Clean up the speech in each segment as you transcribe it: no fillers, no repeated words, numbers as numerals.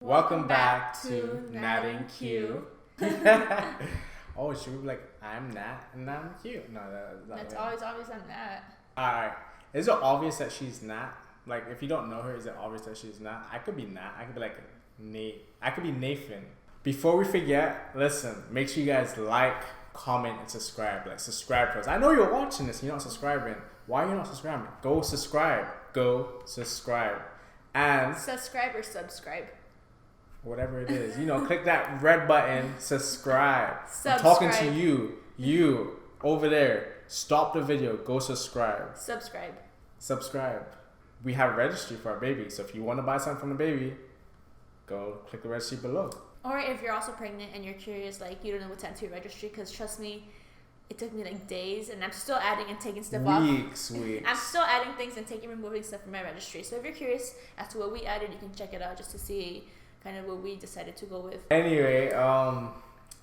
Welcome back to Nat and Q. Oh, should we be like, I'm Nat and I'm Q? No, that's always obvious I'm Nat. Alright. Is it obvious that she's Nat? Like, if you don't know her, is it obvious that she's Nat? I could be Nat. I could be like Nate. I could be Nathan. Before we forget, listen, make sure you guys like, comment, and subscribe. Like, subscribe to us. I know you're watching this and you're not subscribing. Why are you not subscribing? Go subscribe. Go subscribe. And subscribe or subscribe. Whatever it is, click that red button, subscribe. I'm talking to you over there. Stop the video, go subscribe. Subscribe. We have registry for our baby, so if you want to buy something from the baby, go click the registry below. Or if you're also pregnant and you're curious, like you don't know what's sent to your registry, because trust me, it took me like days, and I'm still adding and taking stuff off. Weeks. I'm still adding things and removing stuff from my registry. So if you're curious as to what we added, you can check it out just to see kind of what we decided to go with. Anyway,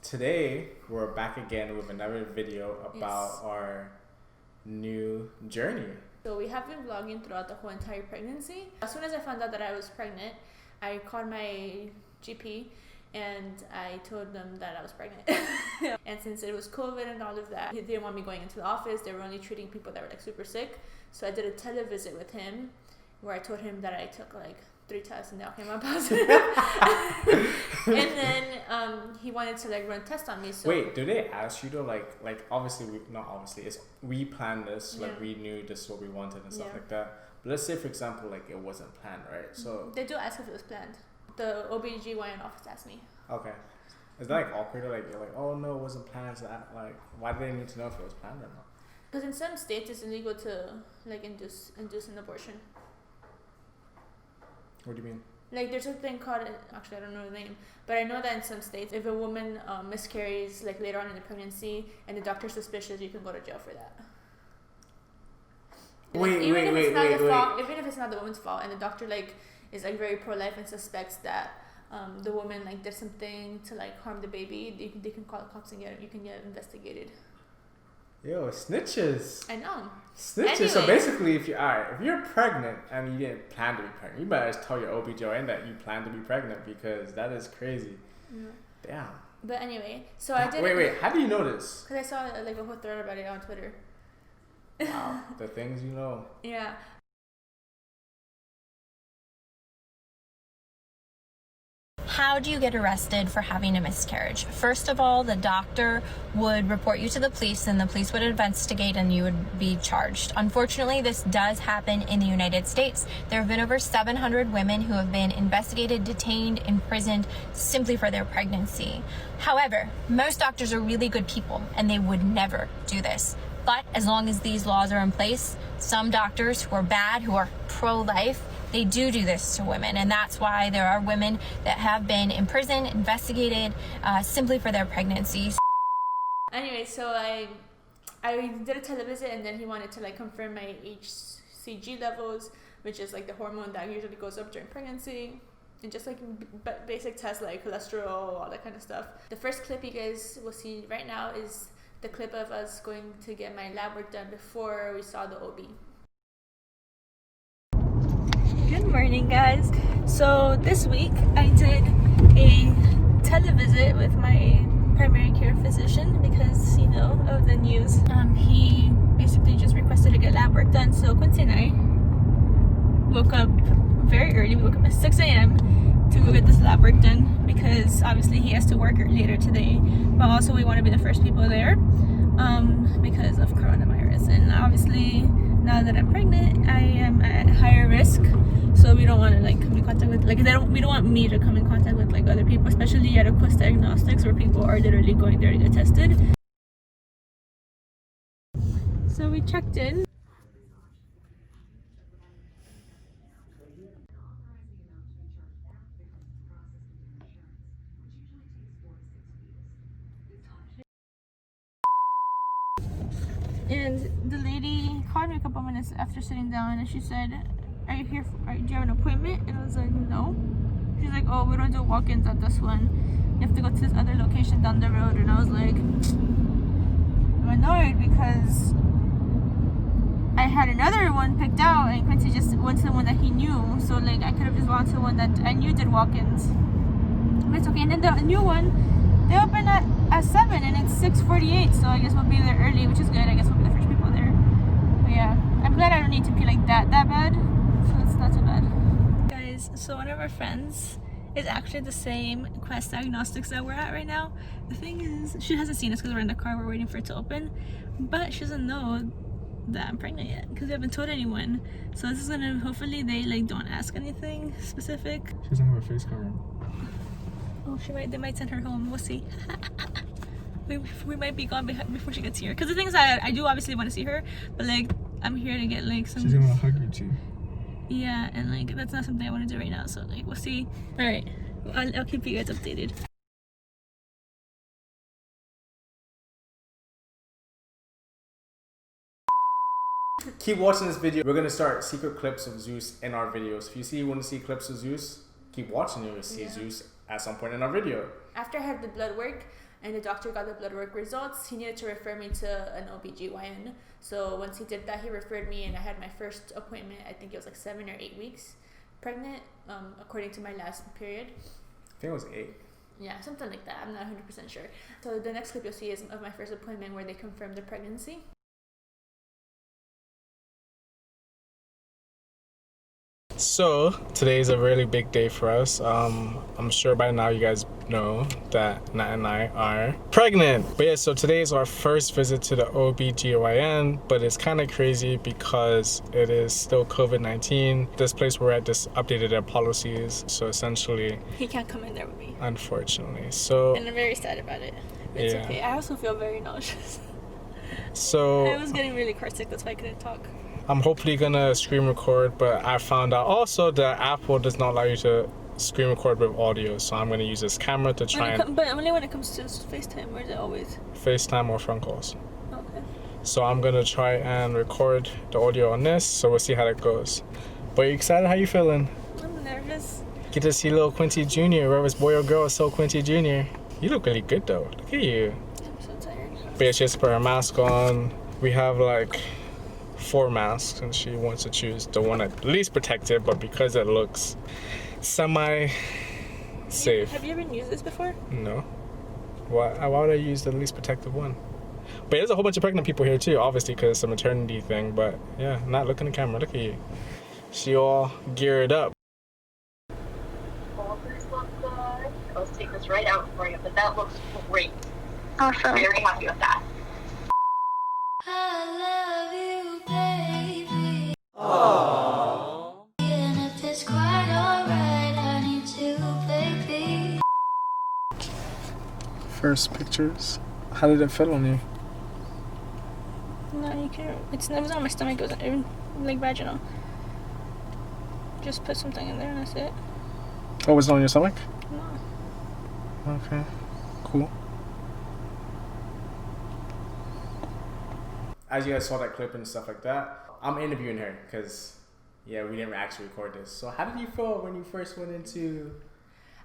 today we're back again with another video about our new journey. So we have been vlogging throughout the whole entire pregnancy. As soon as I found out that I was pregnant, I called my GP and I told them that I was pregnant. And since it was COVID and all of that, they didn't want me going into the office. They were only treating people that were like super sick. So I did a televisit with him where I told him that I took like 3 tests and they all came out positive. And then he wanted to like run tests on me. So wait, do they ask you to like obviously we planned this, like we knew this is what we wanted and stuff like that. But let's say for example like it wasn't planned, right? So they do ask if it was planned. The OBGYN office asked me. Okay. Is that like awkward? Like you're like, oh no, it wasn't planned. So like why do they need to know if it was planned or not? Because in some states it's illegal to like induce an abortion. What do you mean? Like there's a thing called, actually I don't know the name, but I know that in some states if a woman miscarries like later on in the pregnancy and the doctor's suspicious, you can go to jail for that. Even if it's not the woman's fault and the doctor like is like very pro-life and suspects that the woman like did something to like harm the baby, they can call the cops and you can get investigated. Yo, snitches. I know. Snitches. Anyway. So basically, if you're pregnant and you didn't plan to be pregnant, you better tell your OBGYN that you plan to be pregnant because that is crazy. Yeah. Damn. But anyway, so I did. Wait. How do you know this? Because I saw like a whole thread about it on Twitter. Wow, the things you know. Yeah. How do you get arrested for having a miscarriage? First of all, the doctor would report you to the police and the police would investigate and you would be charged. Unfortunately, this does happen in the United States. There have been over 700 women who have been investigated, detained, imprisoned simply for their pregnancy. However, most doctors are really good people and they would never do this. But as long as these laws are in place, some doctors who are bad, who are pro-life, they do this to women, and that's why there are women that have been imprisoned, investigated, simply for their pregnancies. Anyway, so I did a televisit, and then he wanted to like confirm my HCG levels, which is like the hormone that usually goes up during pregnancy, and just like basic tests like cholesterol, all that kind of stuff. The first clip you guys will see right now is the clip of us going to get my lab work done before we saw the OB. Good morning, guys. So this week I did a televisit with my primary care physician because of the news. He basically just requested to get lab work done. So Quincy and I woke up very early. We woke up at 6 a.m. to go get this lab work done because obviously he has to work later today, but also we want to be the first people there because of coronavirus. And obviously now that I'm pregnant, I am at higher risk. So we don't want to like come in contact with we don't want me to come in contact with like other people, especially at Quest Diagnostics where people are literally going there to get tested. So we checked in. And the lady called me a couple minutes after sitting down and she said, do you have an appointment? And I was like, no. She's like, oh, we don't do walk-ins at this one. You have to go to this other location down the road. And I was like, I'm annoyed because I had another one picked out and Quincy just went to the one that he knew. So like I could have just gone to one that I knew did walk-ins. But it's okay. And then the new one, they open at 7 and it's 6:48. So I guess we'll be there early, which is good. I guess we'll be the first people there. But yeah, I'm glad I don't need to be like that bad. So it's not too bad. Guys, so one of our friends is actually the same Quest Diagnostics that we're at right now. The thing is, she hasn't seen us because we're in the car, we're waiting for it to open. But she doesn't know that I'm pregnant yet because we haven't told anyone. So this is gonna, hopefully they like don't ask anything specific. She doesn't have a face camera. Oh, they might send her home, we'll see. we might be gone before she gets here. Because the thing is, I do obviously want to see her, but like, I'm here to get like some... She's gonna hug you too. Yeah, and like that's not something I want to do right now, so like we'll see. All right, I'll keep you guys updated. Keep watching this video. We're gonna start secret clips of Zeus in our videos. If you want to see clips of Zeus, keep watching. You'll see Zeus at some point in our video. After I had the blood work and the doctor got the blood work results, he needed to refer me to an OBGYN. So once he did that, he referred me and I had my first appointment. I think it was like 7 or 8 weeks pregnant, according to my last period. I think it was 8. Yeah, something like that. I'm not 100% sure. So the next clip you'll see is of my first appointment where they confirmed the pregnancy. So today is a really big day for us. I'm sure by now you guys know that Nat and I are pregnant. But yeah, so today is our first visit to the OBGYN, but it's kind of crazy because it is still COVID-19. This place we're at just updated their policies, so essentially he can't come in there with me, unfortunately. So and I'm very sad about it. It's okay. I also feel very nauseous. So I was getting really car sick, that's why I couldn't talk. I'm hopefully gonna screen record, but I found out also that Apple does not allow you to screen record with audio, so I'm gonna use this camera to try but only when it comes to FaceTime, or is it always? FaceTime or phone calls. Okay. So I'm gonna try and record the audio on this, so we'll see how that goes. But you excited? How you feeling? I'm nervous. Get to see little Quincy Jr., whether it's boy or girl, it's so Quincy Jr. You look really good though, look at you. I'm so tired. But yeah, she has to put her mask on. We have like 4 masks and she wants to choose the one at least protected, but because it looks semi safe. Have you ever used this before? No. Why would I use the least protective one? But there's a whole bunch of pregnant people here too, obviously because it's a maternity thing, but yeah, not look in the camera, look at you. She all geared up. All this looks good. Let's take this right out for you, but that looks great. Awesome. Very happy with that. I love you, baby. Aww. Even if it's quite alright, I need you, baby. First pictures. How did it fit on you? No, you can't. It was on my stomach. It was even like vaginal. Just put something in there and that's it. Oh, was it on your stomach? No. Okay, cool. As you guys saw that clip and stuff like that, I'm interviewing her because, yeah, we didn't actually record this. So how did you feel when you first went into...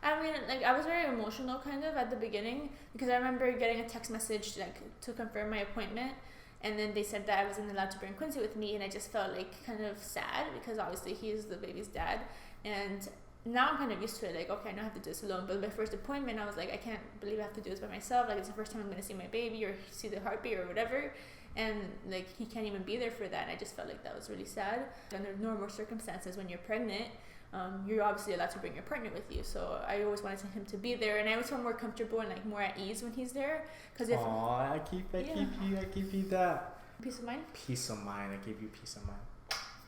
I mean, like, I was very emotional kind of at the beginning because I remember getting a text message like to confirm my appointment, and then they said that I wasn't allowed to bring Quincy with me, and I just felt like kind of sad because obviously he is the baby's dad, and now I'm kind of used to it. Like, okay, I know I have to do this alone, but my first appointment, I was like, I can't believe I have to do this by myself. Like, it's the first time I'm going to see my baby or see the heartbeat or whatever. And like he can't even be there for that, and I just felt like that was really sad. Under normal circumstances, when you're pregnant, you're obviously allowed to bring your partner with you, so I always wanted him to be there, and I always felt more comfortable and like more at ease when he's there. Because if I give you that peace of mind. Peace of mind. I give you peace of mind.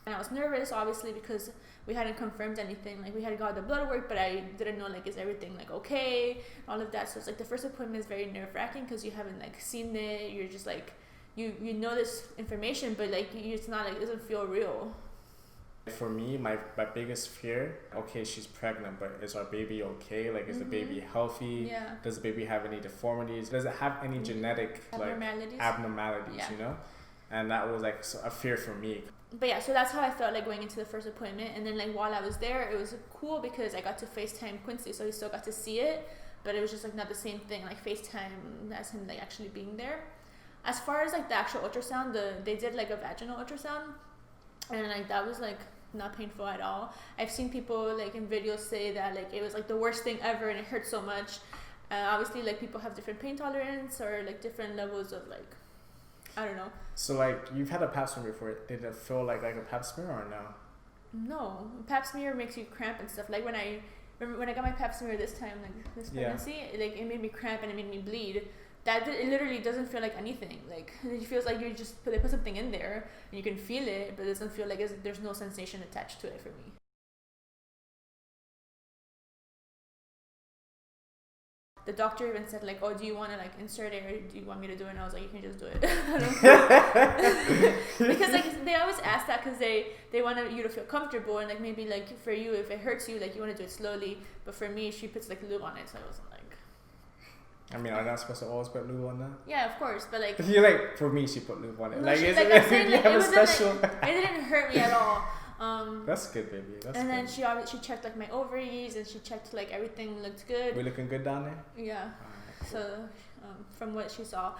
And I was nervous, obviously, because we hadn't confirmed anything. Like, we had got the blood work, but I didn't know, like, is everything, like, okay? All of that. So it's like the first appointment is very nerve-wracking because you haven't, like, seen it. You're just like, you know this information, but like it's not, like, it doesn't feel real. For me, my biggest fear, okay, she's pregnant, but is our baby okay? Like, is the baby healthy? Yeah. Does the baby have any deformities? Does it have any genetic abnormalities, yeah. you know? And that was like a fear for me. But yeah, so that's how I felt like going into the first appointment. And then like while I was there, it was cool because I got to FaceTime Quincy, so he still got to see it, but it was just like not the same thing, like FaceTime as him like actually being there. As far as like the actual ultrasound, they did like a vaginal ultrasound, and like that was like not painful at all. I've seen people like in videos say that like it was like the worst thing ever and it hurt so much. Obviously, like people have different pain tolerance or like different levels of like, I don't know. So like you've had a pap smear before. Did it feel like a pap smear or no? No, pap smear makes you cramp and stuff. Like when I remember when I got my pap smear this time, like this pregnancy, like it made me cramp and it made me bleed. It literally doesn't feel like anything. Like it feels like you just they put something in there and you can feel it, but it doesn't feel like there's no sensation attached to it for me. The doctor even said like, oh, do you want to like insert it or do you want me to do it? And I was like, you can just do it. Because like they always ask that because they want you to feel comfortable and like maybe like for you if it hurts you like you want to do it slowly, but for me she puts like lube on it, so I wasn't like. I mean, are you not supposed to always put lube on that? Yeah, of course, but like. You're like, for me, she put lube on it. No, like, she, it's like I'm saying, like, it didn't hurt me at all. That's good, baby. That's and then good. she checked like my ovaries and she checked like everything looked good. We looking good down there? Yeah. Alright, cool. So from what she saw,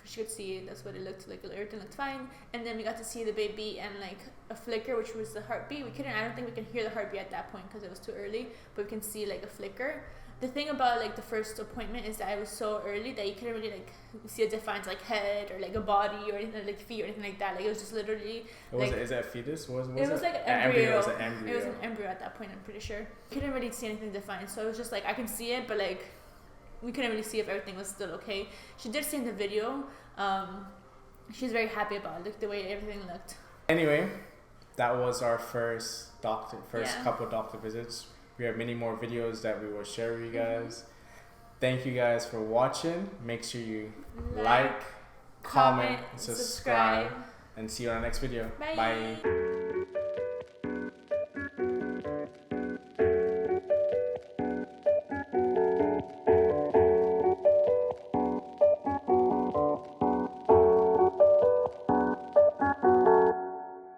she could see that's what it looked like. Everything looked fine. And then we got to see the baby and like a flicker, which was the heartbeat. I don't think we can hear the heartbeat at that point because it was too early, but we can see like a flicker. The thing about like the first appointment is that it was so early that you couldn't really like see a defined like head or like a body or anything like feet or anything like that. Like it was just literally. Is that a fetus? It was like an embryo. It was an embryo. It was an embryo at that point. I'm pretty sure. You couldn't really see anything defined, so it was just like I can see it, but like we couldn't really see if everything was still okay. She did say in the video, she's very happy about the way everything looked. Anyway, that was our first couple doctor visits. We have many more videos that we will share with you guys. Thank you guys for watching. Make sure you like, comment, subscribe, and see you on our next video. Bye. Bye.